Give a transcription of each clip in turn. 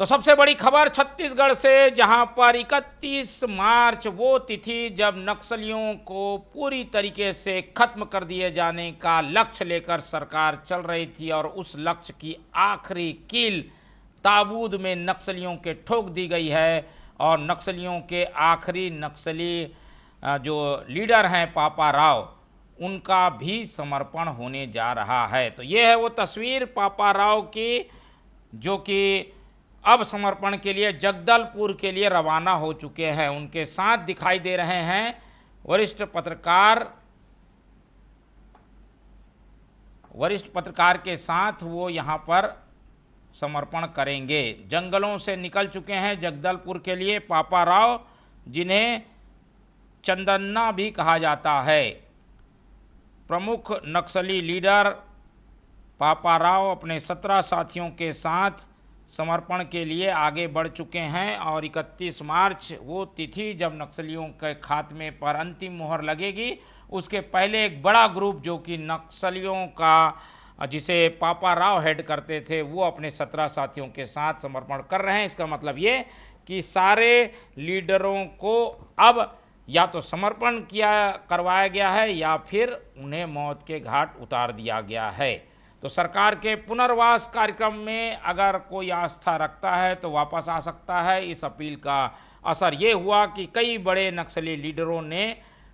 तो सबसे बड़ी खबर छत्तीसगढ़ से, जहां पर 31 मार्च वो तिथि जब नक्सलियों को पूरी तरीके से खत्म कर दिए जाने का लक्ष्य लेकर सरकार चल रही थी और उस लक्ष्य की आखिरी कील ताबूत में नक्सलियों के ठोक दी गई है। और नक्सलियों के आखिरी नक्सली जो लीडर हैं पापा राव, उनका भी समर्पण होने जा रहा है। तो ये है वो तस्वीर पापा राव की, जो कि अब समर्पण के लिए जगदलपुर के लिए रवाना हो चुके हैं। उनके साथ दिखाई दे रहे हैं वरिष्ठ पत्रकार के साथ वो यहाँ पर समर्पण करेंगे। जंगलों से निकल चुके हैं जगदलपुर के लिए पापा राव, जिन्हें चंदन्ना भी कहा जाता है। प्रमुख नक्सली लीडर पापा राव अपने 17 साथियों के साथ समर्पण के लिए आगे बढ़ चुके हैं और 31 मार्च वो तिथि जब नक्सलियों के खात्मे पर अंतिम मुहर लगेगी, उसके पहले एक बड़ा ग्रुप जो कि नक्सलियों का, जिसे पापा राव हेड करते थे, वो अपने 17 साथियों के साथ समर्पण कर रहे हैं। इसका मतलब ये कि सारे लीडरों को अब या तो समर्पण करवाया गया है या फिर उन्हें मौत के घाट उतार दिया गया है। तो सरकार के पुनर्वास कार्यक्रम में अगर कोई आस्था रखता है तो वापस आ सकता है। इस अपील का असर ये हुआ कि कई बड़े नक्सली लीडरों ने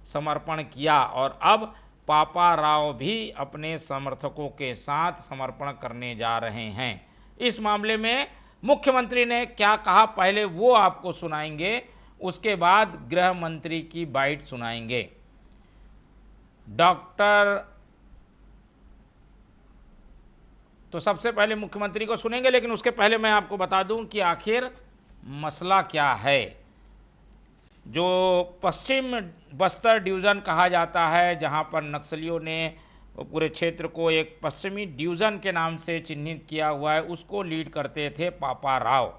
समर्पण किया और अब पापा राव भी अपने समर्थकों के साथ समर्पण करने जा रहे हैं। इस मामले में मुख्यमंत्री ने क्या कहा, पहले वो आपको सुनाएंगे, उसके बाद गृह मंत्री की बाइट सुनाएंगे। तो सबसे पहले मुख्यमंत्री को सुनेंगे, लेकिन उसके पहले मैं आपको बता दूं कि आखिर मसला क्या है। जो पश्चिम बस्तर डिवीज़न कहा जाता है, जहां पर नक्सलियों ने पूरे क्षेत्र को एक पश्चिमी डिवीज़न के नाम से चिन्हित किया हुआ है, उसको लीड करते थे पापा राव।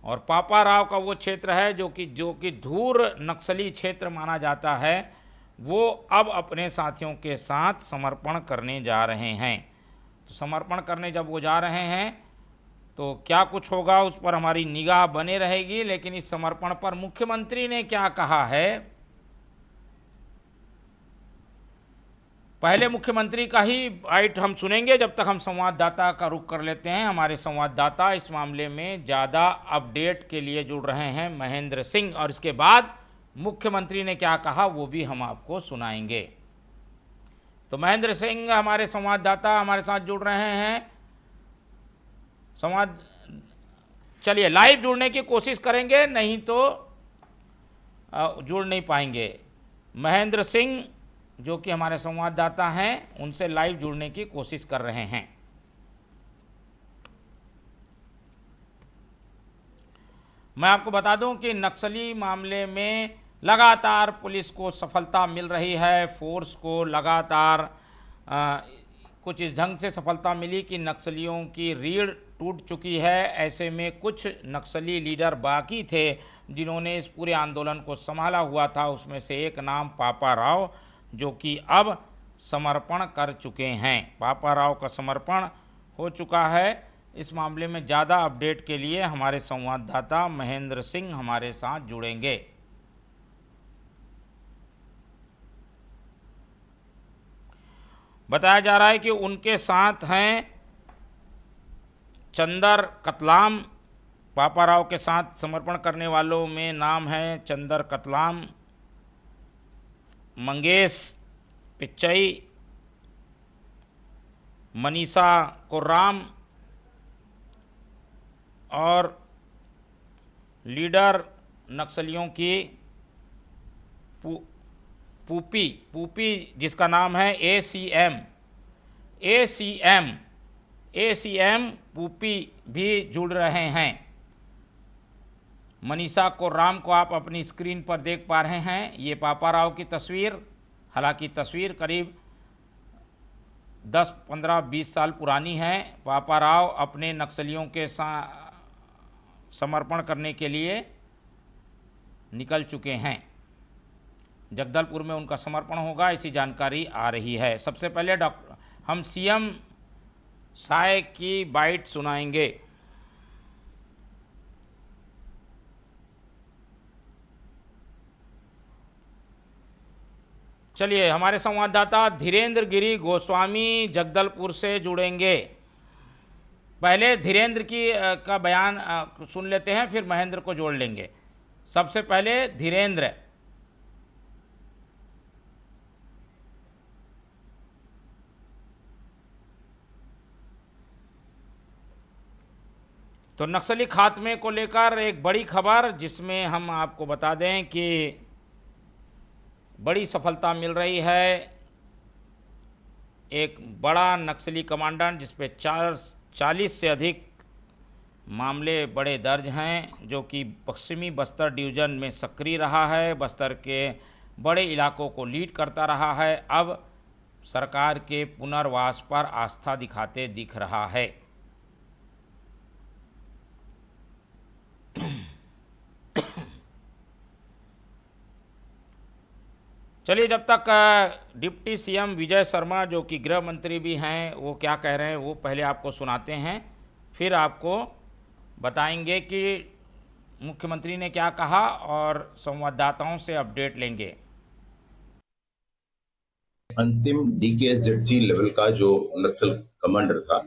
और पापा राव का वो क्षेत्र है जो कि धूर नक्सली क्षेत्र माना जाता है, वो अब अपने साथियों के साथ समर्पण करने जा रहे हैं। तो समर्पण करने जब वो जा रहे हैं तो क्या कुछ होगा उस पर हमारी निगाह बने रहेगी। लेकिन इस समर्पण पर मुख्यमंत्री ने क्या कहा है, पहले मुख्यमंत्री का ही बाइट हम सुनेंगे। जब तक हम संवाददाता का रुख कर लेते हैं। हमारे संवाददाता इस मामले में ज़्यादा अपडेट के लिए जुड़ रहे हैं, महेंद्र सिंह, और इसके बाद मुख्यमंत्री ने क्या कहा वो भी हम आपको सुनाएंगे। तो महेंद्र सिंह हमारे संवाददाता हमारे साथ जुड़ रहे हैं। चलिए लाइव जुड़ने की कोशिश करेंगे, नहीं तो जुड़ नहीं पाएंगे। महेंद्र सिंह जो कि हमारे संवाददाता हैं, उनसे लाइव जुड़ने की कोशिश कर रहे हैं। मैं आपको बता दूं कि नक्सली मामले में लगातार पुलिस को सफलता मिल रही है। फोर्स को लगातार कुछ इस ढंग से सफलता मिली कि नक्सलियों की रीढ़ टूट चुकी है। ऐसे में कुछ नक्सली लीडर बाकी थे जिन्होंने इस पूरे आंदोलन को संभाला हुआ था। उसमें से एक नाम पापा राव, जो कि अब समर्पण कर चुके हैं। पापा राव का समर्पण हो चुका है। इस मामले में ज़्यादा अपडेट के लिए हमारे संवाददाता महेंद्र सिंह हमारे साथ जुड़ेंगे। बताया जा रहा है कि उनके साथ हैं चंदर कतलाम। पापा राव के साथ समर्पण करने वालों में नाम है चंदर कतलाम, मंगेश पिच्चई, मनीषा कोर्राम और लीडर नक्सलियों की पूपी जिसका नाम है एसीएम पूपी भी जुड़ रहे हैं। मनीषा कोर्राम को आप अपनी स्क्रीन पर देख पा रहे हैं। ये पापा राव की तस्वीर, हालांकि तस्वीर करीब 10, 15, 20 साल पुरानी है। पापा राव अपने नक्सलियों के समर्पण करने के लिए निकल चुके हैं। जगदलपुर में उनका समर्पण होगा, ऐसी जानकारी आ रही है। सबसे पहले हम सीएम साय की बाइट सुनाएंगे। चलिए, हमारे संवाददाता धीरेन्द्र गिरी गोस्वामी जगदलपुर से जुड़ेंगे। पहले धीरेन्द्र का बयान सुन लेते हैं, फिर महेंद्र को जोड़ लेंगे। सबसे पहले धीरेन्द्र। तो नक्सली खात्मे को लेकर एक बड़ी खबर, जिसमें हम आपको बता दें कि बड़ी सफलता मिल रही है। एक बड़ा नक्सली कमांडेंट जिस पे 40 से अधिक मामले बड़े दर्ज हैं, जो कि पश्चिमी बस्तर डिवीज़न में सक्रिय रहा है, बस्तर के बड़े इलाकों को लीड करता रहा है, अब सरकार के पुनर्वास पर आस्था दिखाते दिख रहा है। चलिए, जब तक डिप्टी सीएम विजय शर्मा, जो कि गृह मंत्री भी हैं, वो क्या कह रहे हैं वो पहले आपको सुनाते हैं, फिर आपको बताएंगे कि मुख्यमंत्री ने क्या कहा और संवाददाताओं से अपडेट लेंगे। अंतिम डीकेएसजेडसी लेवल का जो नक्सल कमांडर था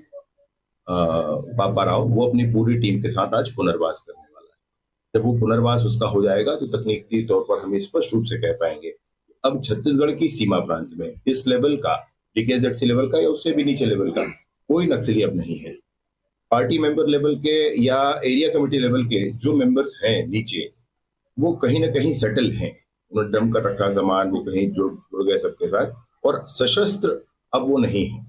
पापा राव, वो अपनी पूरी टीम के साथ आज पुनर्वास करने वाला है। जब वो पुनर्वास उसका हो जाएगा तो तकनीकी तौर पर हम स्पष्ट रूप से कह पाएंगे अब छत्तीसगढ़ की सीमा प्रांत में इस लेवल का, डीकेएसजेडसी लेवल का या उससे भी नीचे लेवल का कोई नक्सली अब नहीं है। पार्टी मेंबर लेवल के या एरिया कमेटी लेवल के जो मेंबर्स हैं नीचे, वो कहीं ना कहीं सेटल हैं। उन्होंने डम कर रखा सामान, वो कहीं जुड़ गए सबके साथ, और सशस्त्र अब वो नहीं है।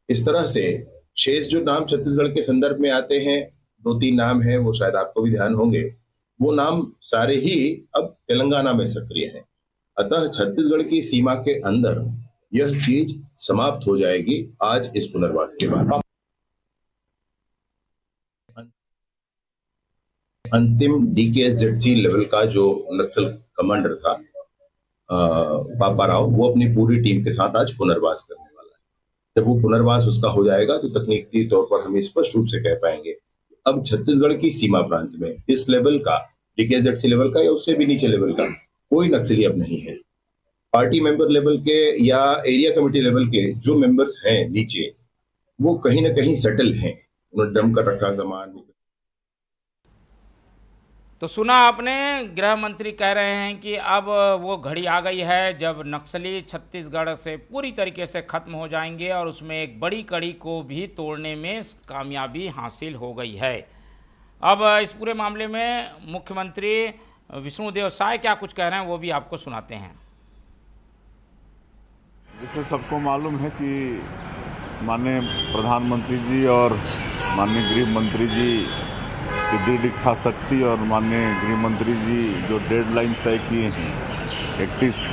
इस तरह से शेष जो नाम छत्तीसगढ़ के संदर्भ में आते हैं, 2-3 नाम हैं, वो शायद आपको भी ध्यान होंगे, वो नाम सारे ही अब तेलंगाना में सक्रिय हैं। अतः छत्तीसगढ़ की सीमा के अंदर यह चीज समाप्त हो जाएगी आज इस पुनर्वास के बाद। अंतिम डीकेएसजेडसी लेवल का जो नक्सल कमांडर था पापा राव, वो अपनी पूरी टीम के साथ आज पुनर्वास करने वाला है। जब वो पुनर्वास उसका हो जाएगा तो तकनीकी तौर पर हम स्पष्ट रूप से कह पाएंगे अब छत्तीसगढ़ की सीमा प्रांत में इस लेवल का, डीकेएसजेडसी लेवल का या उससे भी नीचे लेवल का कोई नक्सली अब नहीं है। पार्टी मेंबर लेवल के या एरिया कमेटी लेवल के जो मेंबर्स हैं नीचे, वो कहीं ना कहीं सेटल हैं। उन्होंने डम कर रखा सामान। तो सुना आपने, गृह मंत्री कह रहे हैं कि अब वो घड़ी आ गई है जब नक्सली छत्तीसगढ़ से पूरी तरीके से ख़त्म हो जाएंगे, और उसमें एक बड़ी कड़ी को भी तोड़ने में कामयाबी हासिल हो गई है। अब इस पूरे मामले में मुख्यमंत्री विष्णुदेव साय क्या कुछ कह रहे हैं वो भी आपको सुनाते हैं। जैसे सबको मालूम है कि माननीय प्रधानमंत्री जी और माननीय गृह मंत्री जी की दृढ़ इच्छा शक्ति और माननीय गृह मंत्री जी जो डेडलाइन तय किए हैं 31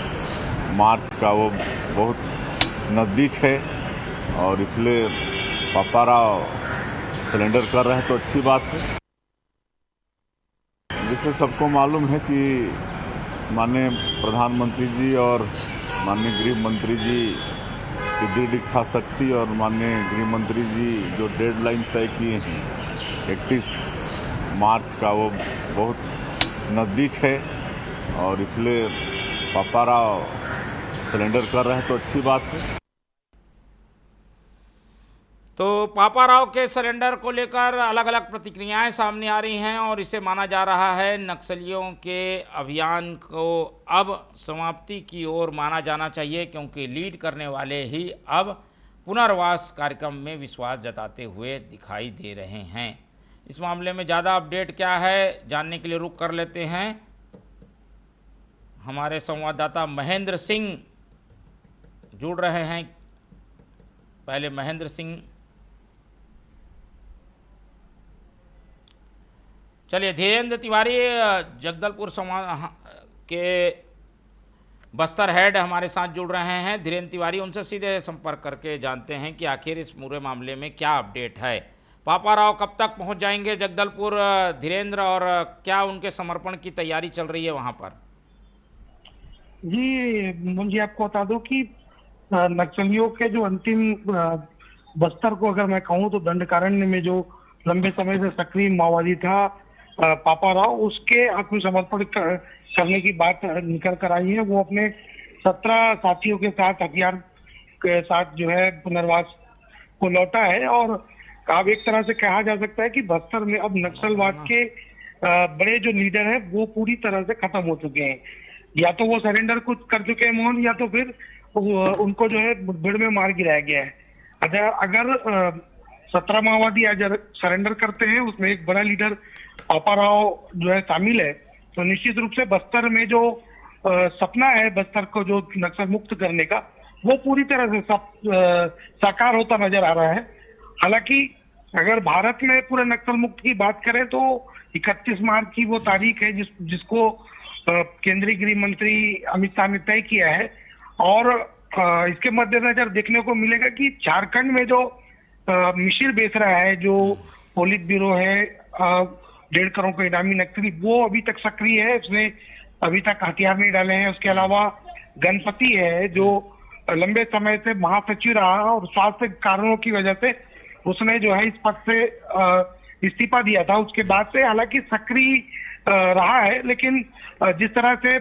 मार्च का, वो बहुत नज़दीक है, और इसलिए पापा राव सरेंडर कर रहे हैं तो अच्छी बात है। जैसे सबको मालूम है कि माननीय प्रधानमंत्री जी और माननीय गृह मंत्री जी की दृढ़ इच्छा शक्ति और माननीय गृह मंत्री जी जो डेडलाइन तय किए हैं 31 मार्च का, वो बहुत नज़दीक है, और इसलिए पापा राव सरेंडर कर रहे हैं तो अच्छी बात है। तो पापा राव के सरेंडर को लेकर अलग अलग प्रतिक्रियाएं सामने आ रही हैं, और इसे माना जा रहा है नक्सलियों के अभियान को अब समाप्ति की ओर माना जाना चाहिए, क्योंकि लीड करने वाले ही अब पुनर्वास कार्यक्रम में विश्वास जताते हुए दिखाई दे रहे हैं। इस मामले में ज़्यादा अपडेट क्या है जानने के लिए रुक कर लेते हैं। हमारे संवाददाता महेंद्र सिंह जुड़ रहे हैं। पहले महेंद्र सिंह, चलिए, धीरेन्द्र तिवारी जगदलपुर के बस्तर हेड हमारे साथ जुड़ रहे हैं। धीरेन्द्र तिवारी, उनसे सीधे संपर्क करके जानते हैं कि आखिर इस पूरे मामले में क्या अपडेट है। पापा राव कब तक पहुंच जाएंगे जगदलपुर धीरेन्द्र, और क्या उनके समर्पण की तैयारी चल रही है वहां पर? जी मुझे आपको बता दूं कि नक्सलियों के जो अंतिम बस्तर को अगर मैं कहूं तो दंडकारण्य में जो लंबे समय से सक्रिय माओवादी था पापा राव, उसके आत्मसमर्पण करने की बात निकल कर आई है। वो अपने 17 साथियों के साथ हथियार के साथ जो है पुनर्वास को लौटा है। और अब एक तरह से कहा जा सकता है कि बस्तर में अब नक्सलवाद के बड़े जो लीडर हैं वो पूरी तरह से खत्म हो चुके हैं। या तो वो सरेंडर कुछ कर चुके हैं मोहन, या तो फिर उनको जो है मुठभेड़ में मार गिराया गया है। अगर 17 माओवादी आज सरेंडर करते हैं, उसमें एक बड़ा लीडर पापा राव जो है शामिल है, तो निश्चित रूप से बस्तर में जो सपना है बस्तर को जो नक्सल मुक्त करने का, वो पूरी तरह से साकार होता नजर आ रहा है। हालांकि अगर भारत में पूरे नक्सल मुक्त की बात करें तो 31 मार्च की वो तारीख है जिसको केंद्रीय गृह मंत्री अमित शाह ने तय किया है। और इसके मद्देनजर देखने को मिलेगा कि झारखंड में जो मिशिर बेसरा है, जो पोलित ब्यूरो है 1.5 करोड़ का इनामी नक्सली, वो अभी तक सक्रिय है, उसने अभी तक हथियार नहीं डाले हैं। उसके अलावा गणपति है जो लंबे समय से महासचिव रहा और स्वास्थ्य कारणों की वजह से उसने जो है इस पद से इस्तीफा दिया था, उसके बाद से हालांकि सक्रिय रहा है, लेकिन जिस तरह से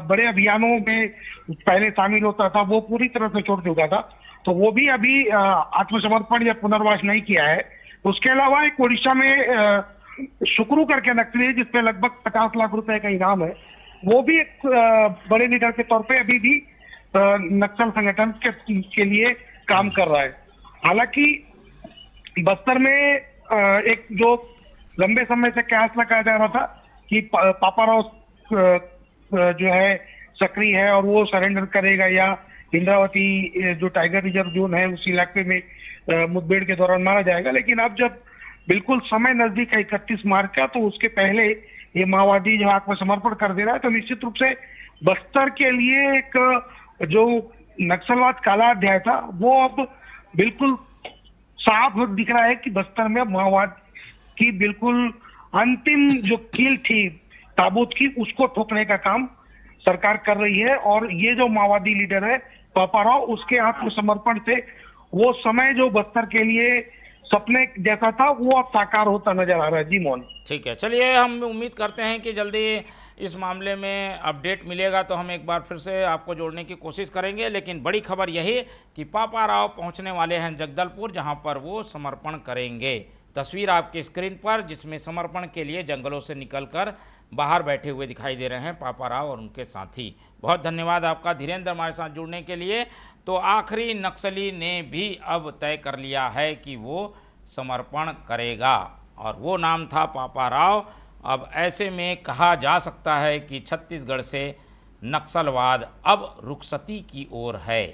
बड़े अभियानों में पहले शामिल होता था वो पूरी तरह से छोड़ चुका था, तो वो भी अभी आत्मसमर्पण या पुनर्वास नहीं किया है। उसके अलावा एक उड़ीसा में शुक्रू करके नक्सली है जिसपे लगभग 50 लाख रुपए का इनाम है, वो भी एक बड़े लीडर के तौर पे अभी भी नक्सल संगठन के लिए काम कर रहा है। हालांकि बस्तर में एक जो लंबे समय से कयास लगाया जा रहा था कि पापा राव जो है सक्रिय है और वो सरेंडर करेगा या इंद्रावती जो टाइगर रिजर्व जोन है उस इलाके में मुठभेड़ के दौरान मारा जाएगा, लेकिन अब जब बिल्कुल समय नजदीक है 31 मार्च का, तो उसके पहले ये माओवादी जो आत्मसमर्पण कर दे रहा है, तो निश्चित रूप से बस्तर के लिए एक जो नक्सलवाद काला अध्याय था वो अब बिल्कुल साफ दिख रहा है कि बस्तर में माओवाद की बिल्कुल अंतिम जो कील थी ताबूत की, उसको ठोकने का काम सरकार कर रही है। और ये जो माओवादी लीडर है पापा राव, उसके आत्मसमर्पण से वो समय जो बस्तर के लिए सपने जैसा था वो अब साकार होता नजर आ रहा है। जी मोहन। ठीक है, चलिए हम उम्मीद करते हैं कि जल्दी इस मामले में अपडेट मिलेगा तो हम एक बार फिर से आपको जोड़ने की कोशिश करेंगे। लेकिन बड़ी खबर यही कि पापा राव पहुंचने वाले हैं जगदलपुर, जहां पर वो समर्पण करेंगे। तस्वीर आपकी स्क्रीन पर, जिसमें समर्पण के लिए जंगलों से निकलकर बाहर बैठे हुए दिखाई दे रहे हैं पापा राव और उनके साथी। बहुत धन्यवाद आपका धीरेन्द्र हमारे साथ जुड़ने के लिए। तो आखिरी नक्सली ने भी अब तय कर लिया है कि वो समर्पण करेगा और वो नाम था पापा राव। अब ऐसे में कहा जा सकता है कि छत्तीसगढ़ से नक्सलवाद अब रुखसती की ओर है।